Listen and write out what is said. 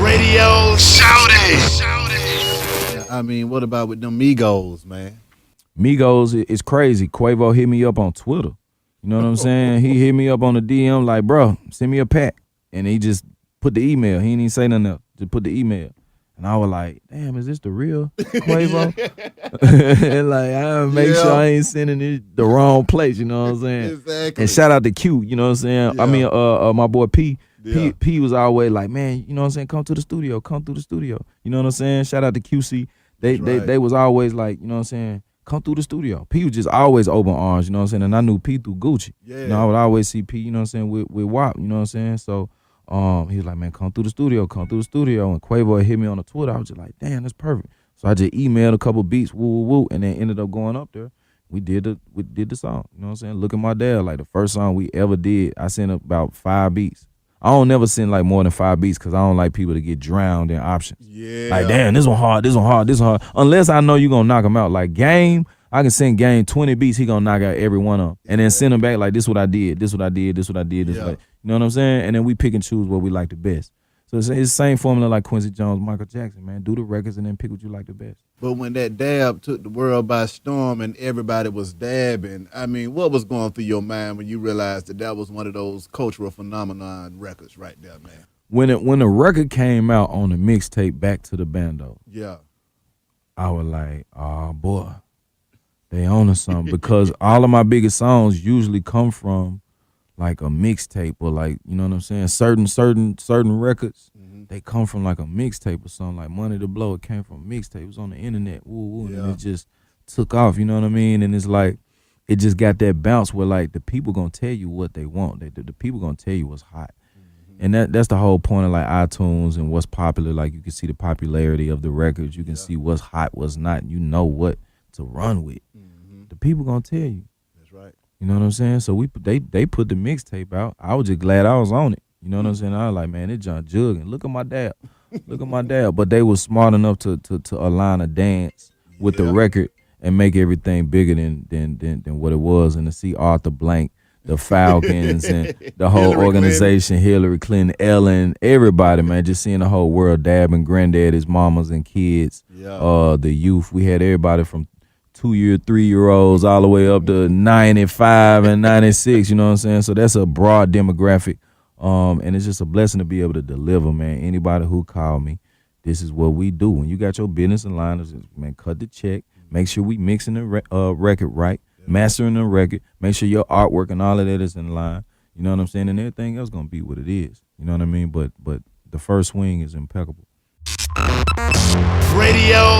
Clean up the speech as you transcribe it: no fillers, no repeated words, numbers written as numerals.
Radio shout it. I mean, what about with them Migos, man? Migos is crazy. Quavo hit me up on Twitter. You know what I'm saying? He hit me up on the DM like, bro, send me a pack. And he just put the email. He didn't even say nothing else. Just put the email. And I was like, damn, is this the real Quavo? Like, I make sure I ain't sending it the wrong place, you know what I'm saying? Exactly. And shout out to Q, you know what I'm saying? Yeah. I mean, my boy P. Yeah. P was always like, man, you know what I'm saying? Come through the studio. You know what I'm saying? Shout out to QC. They was always like, you know what I'm saying? Come through the studio. P was just always open arms, you know what I'm saying? And I knew P through Gucci. Yeah. You know, I would always see P, you know what I'm saying, with WAP, you know what I'm saying? So he was like, man, come through the studio. And Quavo hit me on the Twitter. I was just like, damn, that's perfect. So I just emailed a couple beats, woo, and then ended up going up there. We did the song, you know what I'm saying? Look at My Dad, like the first song we ever did. I sent about 5 beats. I don't never send like more than 5 beats because I don't like people to get drowned in options. Yeah. Like, damn, this one hard. Unless I know you going to knock them out. Like Game, I can send Game 20 beats, he going to knock out every one of them. And then send them back like, this what I did. You know what I'm saying? And then we pick and choose what we like the best. So it's the same formula like Quincy Jones, Michael Jackson, man. Do the records and then pick what you like the best. But when that dab took the world by storm and everybody was dabbing, I mean, what was going through your mind when you realized that was one of those cultural phenomenon records right there, man? When the record came out on the mixtape Back to the Bando, yeah, I was like, oh boy, they own us something. Because all of my biggest songs usually come from like a mixtape or like, you know what I'm saying? Certain records, they come from like a mixtape or something. Like Money to Blow, it came from a mixtape. It was on the internet, and it just took off, you know what I mean? And it's like, it just got that bounce where like the people gonna tell you what they want. The people gonna tell you what's hot. And that's the whole point of like iTunes and what's popular. Like you can see the popularity of the records. You can see what's hot, what's not. You know what to run with. The people gonna tell you. That's right. You know what I'm saying? So they put the mixtape out. I was just glad I was on it. You know what I'm saying? I was like, man, it John jugging. Look at my dad. But they was smart enough to align a dance with the record and make everything bigger than what it was. And to see Arthur Blank, the Falcons, and the whole organization, Hillary Clinton, Ellen, everybody, man, just seeing the whole world dabbing, granddaddies, mamas, and kids, the youth. We had everybody from 2-year, 3-year-olds all the way up to 95 and 96, you know what I'm saying? So that's a broad demographic. And it's just a blessing to be able to deliver, man. Anybody who called me, this is what we do. When you got your business in line, man, cut the check. Make sure we mixing the record right, mastering the record. Make sure your artwork and all of that is in line. You know what I'm saying? And everything else gonna be what it is. You know what I mean? But the first swing is impeccable. Radio